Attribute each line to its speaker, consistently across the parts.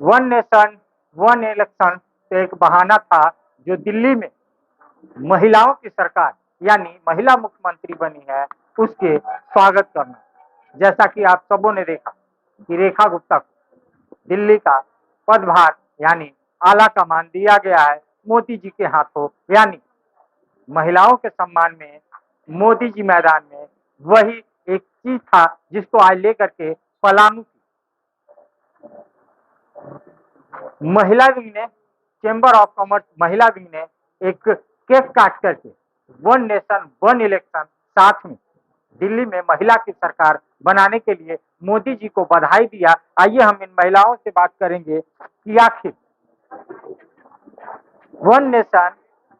Speaker 1: One nation one election तो एक बहाना था जो दिल्ली में महिलाओं की सरकार यानी महिला मुख्यमंत्री बनी है उसके स्वागत करना। जैसा कि आप सबों ने देखा कि रेखा गुप्ता को दिल्ली का पदभार यानी आला कमान दिया गया है मोदी जी के हाथों, यानी महिलाओं के सम्मान में मोदी जी मैदान में वही एक चीज था जिसको आज लेकर के पलामू की महिला विंग ने, चेंबर ऑफ कॉमर्स महिला विंग ने एक केक काट करके वन नेशन वन इलेक्शन साथ में दिल्ली में महिला की सरकार बनाने के लिए मोदी जी को बधाई दिया। आइए हम इन महिलाओं से बात करेंगे कि आखिर वन नेशन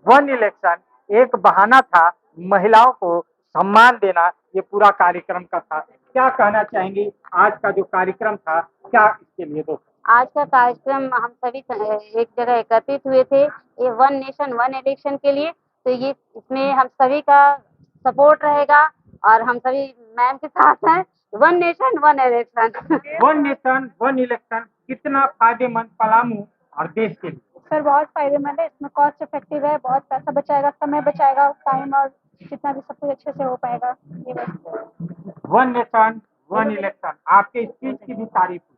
Speaker 1: वन इलेक्शन एक बहाना था महिलाओं को सम्मान देना, ये पूरा कार्यक्रम का था। क्या कहना चाहेंगी आज का जो कार्यक्रम था, क्या इसके लिए दो?
Speaker 2: आज का कार्यक्रम हम सभी एक जगह एकत्रित हुए थे ये वन नेशन वन इलेक्शन के लिए। तो ये इसमें हम सभी का सपोर्ट रहेगा और हम सभी मैम के साथ हैं। One nation one election
Speaker 1: one nation one election कितना फायदेमंद पलामू और देश के लिए?
Speaker 3: सर बहुत फायदेमंद है, इसमें कॉस्ट इफेक्टिव है, बहुत पैसा बचाएगा, समय बचाएगा, टाइम और जितना भी सब कुछ अच्छे से हो पाएगा। ये बस
Speaker 1: वन नेशन वन इलेक्शन आपके स्पीच की भी तारीफ हुई।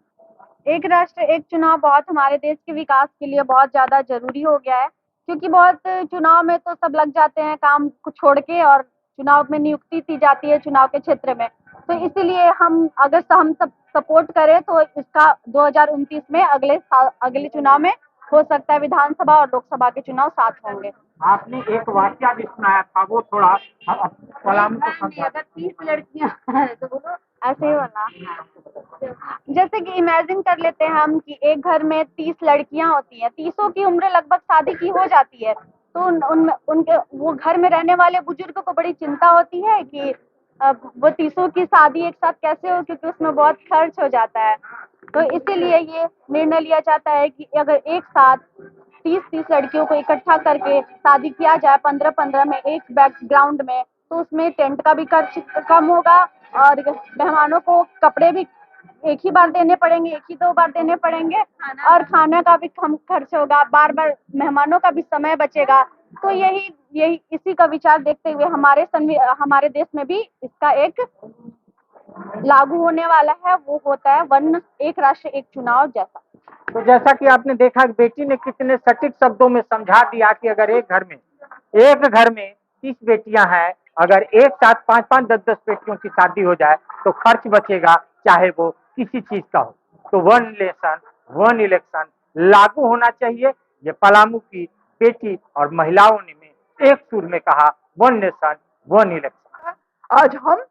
Speaker 3: एक राष्ट्र एक चुनाव बहुत हमारे देश के विकास के लिए बहुत ज्यादा जरूरी हो गया है, क्योंकि बहुत चुनाव में तो सब लग जाते हैं काम को छोड़ के और चुनाव में नियुक्ति दी जाती है चुनाव के क्षेत्र में। तो इसीलिए हम सब सपोर्ट करें तो इसका 2029 में अगले चुनाव में हो सकता है विधानसभा और लोकसभा के चुनाव साथ होंगे।
Speaker 1: आपने एक वाक्य भी सुनाया था, वो थोड़ा पलामू को समझा।
Speaker 2: अगर 30 लड़कियां तो बोलो
Speaker 3: ऐसे ही बोला, जैसे कि इमेजिन कर लेते हैं हम कि एक घर में 30 लड़कियां होती हैं, 30 की उम्र लगभग शादी की हो जाती है। तो उनके वो घर में रहने वाले बुजुर्ग को बड़ी चिंता होती है कि वो 30 की शादी एक साथ कैसे हो, क्योंकि उसमें बहुत खर्च हो जाता है। तो इसीलिए ये निर्णय लिया जाता है कि अगर एक साथ 30 लड़कियों को इकट्ठा करके शादी किया जाए 15-15 में एक बैकग्राउंड में, तो उसमें टेंट का भी खर्च कम होगा और मेहमानों को कपड़े भी एक ही बार देने पड़ेंगे, एक ही 2 बार देने पड़ेंगे और खाना का भी कम खर्च होगा, बार बार मेहमानों का भी समय बचेगा। तो यही इसी का विचार देखते हुए हमारे देश में भी इसका एक लागू होने वाला है, वो होता है वन एक राष्ट्र एक चुनाव जैसा।
Speaker 1: तो जैसा कि आपने देखा बेटी ने कितने सटीक शब्दों में समझा दिया कि अगर एक घर में 30 बेटियां हैं, अगर एक साथ 5-5 10-10 बेटियों की शादी हो जाए तो खर्च बचेगा, चाहे वो किसी चीज का हो। तो वन नेशन वन इलेक्शन लागू होना चाहिए। ये पलामू की बेटी और महिलाओं ने एक सुर में कहा, वन नेशन वन इलेक्शन।
Speaker 4: आज हम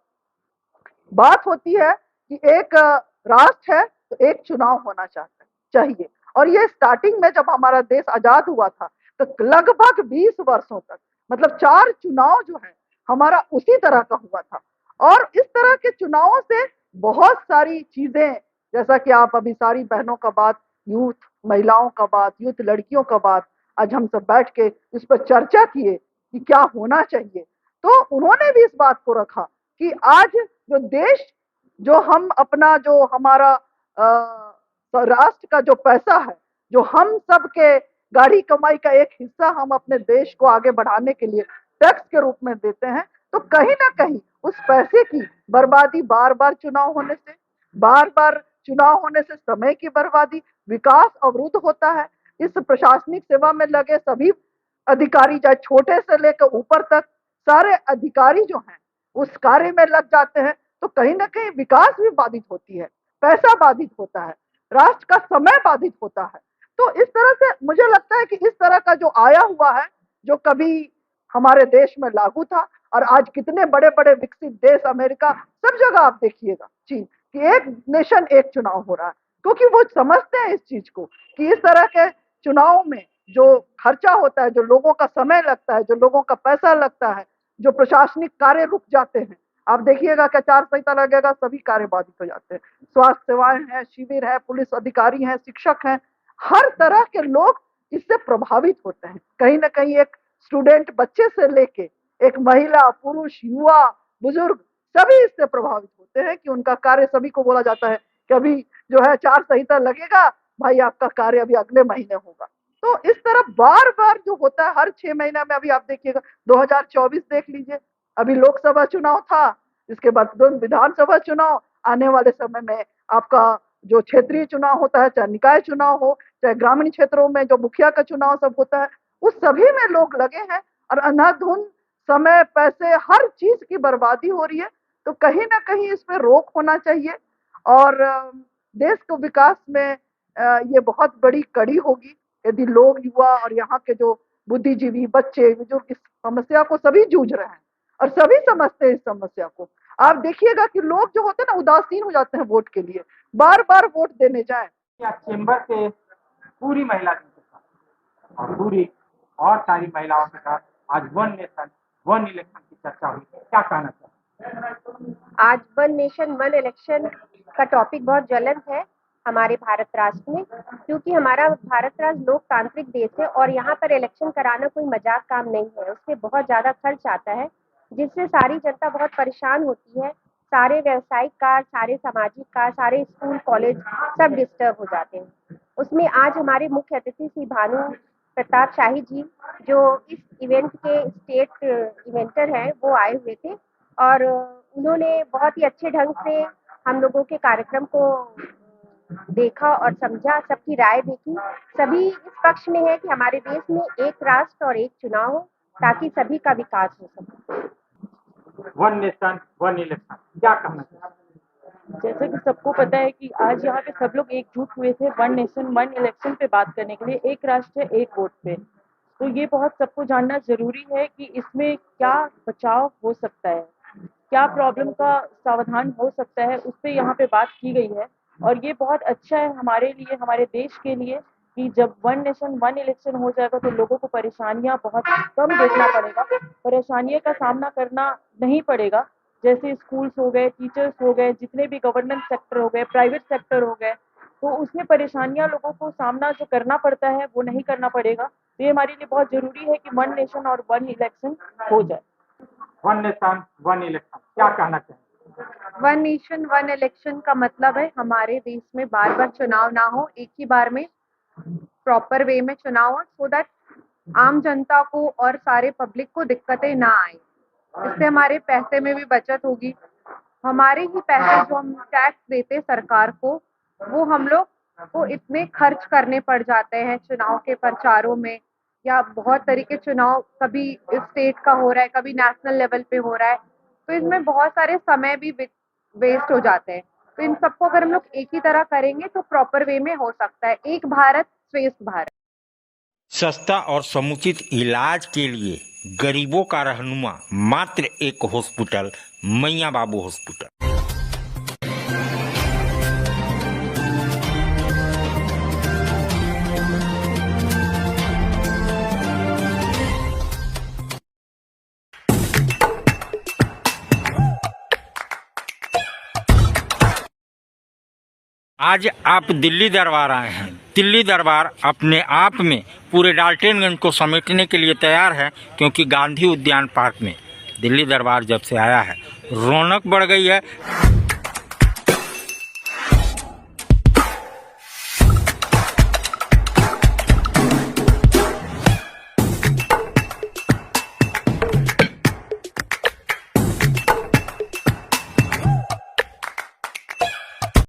Speaker 4: बात होती है कि एक राष्ट्र है तो एक चुनाव होना चाहिए, और ये स्टार्टिंग में जब हमारा देश आजाद हुआ था तो लगभग 20 वर्षों तक मतलब 4 चुनाव जो है हमारा उसी तरह का हुआ था। और इस तरह के चुनावों से बहुत सारी चीजें, जैसा कि आप अभी सारी बहनों का बात, यूथ महिलाओं का बात, यूथ लड़कियों का बात, आज हम सब बैठ के इस पर चर्चा किए कि क्या होना चाहिए। तो उन्होंने भी इस बात को रखा कि आज जो देश, जो हम अपना, जो हमारा राष्ट्र का जो पैसा है, जो हम सब के गाढ़ी कमाई का एक हिस्सा हम अपने देश को आगे बढ़ाने के लिए टैक्स के रूप में देते हैं, तो कहीं ना कहीं उस पैसे की बर्बादी, बार बार चुनाव होने से समय की बर्बादी, विकास अवरुद्ध होता है। इस प्रशासनिक सेवा में लगे सभी अधिकारी, चाहे छोटे से लेकर ऊपर तक, सारे अधिकारी जो हैं उस कार्य में लग जाते हैं, तो कहीं ना कहीं विकास भी बाधित होती है, पैसा बाधित होता है, राष्ट्र का समय बाधित होता है। तो इस तरह से मुझे लगता है कि इस तरह का जो आया हुआ है, जो कभी हमारे देश में लागू था, और आज कितने बड़े बड़े विकसित देश, अमेरिका, सब जगह आप देखिएगा चीन, कि एक नेशन एक चुनाव हो रहा है, क्योंकि वो समझते हैं इस चीज को कि इस तरह के चुनाव में जो खर्चा होता है, जो लोगों का समय लगता है, जो लोगों का पैसा लगता है, जो प्रशासनिक कार्य रुक जाते हैं, आप देखिएगा कि आचार संहिता लगेगा, सभी कार्य बाधित हो जाते हैं। स्वास्थ्य सेवाएं हैं, शिविर है, पुलिस अधिकारी हैं, शिक्षक हैं, हर तरह के लोग इससे प्रभावित होते हैं। कहीं ना कहीं एक स्टूडेंट बच्चे से लेके एक महिला, पुरुष, युवा, बुजुर्ग, सभी इससे प्रभावित होते हैं कि उनका कार्य, सभी को बोला जाता है कि अभी जो है आचार संहिता लगेगा, भाई आपका कार्य अभी अगले महीने होगा। तो इस तरह बार बार जो होता है हर 6 महीना में, अभी आप देखिएगा 2024 देख लीजिए, अभी लोकसभा चुनाव था, इसके बाद 2 विधानसभा चुनाव, आने वाले समय में आपका जो क्षेत्रीय चुनाव होता है, चाहे निकाय चुनाव हो, चाहे ग्रामीण क्षेत्रों में जो मुखिया का चुनाव सब होता है, उस सभी में लोग लगे हैं और अंधाधुंध समय, पैसे, हर चीज की बर्बादी हो रही है। तो कहीं ना कहीं इस पे रोक होना चाहिए और देश को विकास में ये बहुत बड़ी कड़ी होगी यदि लोग, युवा और यहाँ के जो बुद्धिजीवी, बच्चे, बुजुर्ग इस समस्या को सभी जूझ रहे हैं और सभी समझते हैं इस समस्या को। आप देखिएगा कि लोग जो होते हैं ना उदासीन हो जाते हैं वोट के लिए, बार बार वोट देने जाएं।
Speaker 1: या चेंबर के पूरी महिला के साथ और पूरी और सारी महिलाओं के साथ आज वन नेशन वन इलेक्शन की चर्चा हुई, क्या कहना चाहिए?
Speaker 5: आज वन नेशन वन इलेक्शन का टॉपिक बहुत ज्वलंत है हमारे भारत राष्ट्र में, क्योंकि हमारा भारत राष्ट्र लोकतांत्रिक देश है और यहाँ पर इलेक्शन कराना कोई मजाक काम नहीं है। उसमें बहुत ज़्यादा खर्च आता है, जिससे सारी जनता बहुत परेशान होती है। सारे व्यावसायिक कार्य, सारे सामाजिक कार्य, सारे स्कूल कॉलेज सब डिस्टर्ब हो जाते हैं। उसमें आज हमारे मुख्य अतिथि श्री भानु प्रताप शाही जी, जो इस इवेंट के स्टेट इवेंटर हैं, वो आए हुए थे और उन्होंने बहुत ही अच्छे ढंग से हम लोगों के कार्यक्रम को देखा और समझा, सबकी राय देखी। सभी इस पक्ष में है कि हमारे देश में एक राष्ट्र और एक चुनाव हो ताकि सभी का विकास हो सके।
Speaker 1: वन नेशन वन इलेक्शन, क्या कहना चाहिए?
Speaker 6: जैसे कि सबको पता है कि आज यहाँ पे सब लोग एकजुट हुए थे वन नेशन वन इलेक्शन पे बात करने के लिए, एक राष्ट्र एक वोट पे। तो ये बहुत सबको जानना जरूरी है कि इसमें क्या बचाव हो सकता है, क्या प्रॉब्लम का समाधान हो सकता है, उस पर यहाँ पे बात की गई है। और ये बहुत अच्छा है हमारे लिए, हमारे देश के लिए, कि जब वन नेशन वन इलेक्शन हो जाएगा तो लोगों को परेशानियां बहुत कम देखना पड़ेगा, परेशानियों का सामना करना नहीं पड़ेगा। जैसे स्कूल्स हो गए, टीचर्स हो गए, जितने भी गवर्नमेंट सेक्टर हो गए, प्राइवेट सेक्टर हो गए, तो उसमें परेशानियां लोगों को सामना जो करना पड़ता है वो नहीं करना पड़ेगा। तो ये हमारे लिए बहुत जरूरी है कि वन नेशन और वन इलेक्शन हो जाए।
Speaker 1: वन नेशन वन इलेक्शन, क्या कहना चाहिए?
Speaker 3: वन नेशन वन इलेक्शन का मतलब है हमारे देश में बार बार चुनाव ना हो, एक ही बार में प्रॉपर वे में चुनाव हो, सो दैट आम जनता को और सारे पब्लिक को दिक्कतें ना आए। इससे हमारे पैसे में भी बचत होगी। हमारे ही पैसे जो हम टैक्स देते सरकार को, वो हम लोग को इतने खर्च करने पड़ जाते हैं चुनाव के प्रचारों में, या बहुत तरीके चुनाव कभी स्टेट का हो रहा है, कभी नेशनल लेवल पे हो रहा है, तो इसमें बहुत सारे समय भी वेस्ट हो जाते हैं। तो इन सबको अगर हम लोग एक ही तरह करेंगे तो प्रॉपर वे में हो सकता है। एक भारत श्रेष्ठ भारत।
Speaker 7: सस्ता और समुचित इलाज के लिए गरीबों का रहनुमा मात्र एक हॉस्पिटल, मैयां बाबू हॉस्पिटल। आज आप दिल्ली दरबार आए हैं। दिल्ली दरबार अपने आप में पूरे डाल्टनगंज को समेटने के लिए तैयार है, क्योंकि गांधी उद्यान पार्क में दिल्ली दरबार जब से आया है रौनक बढ़ गई है।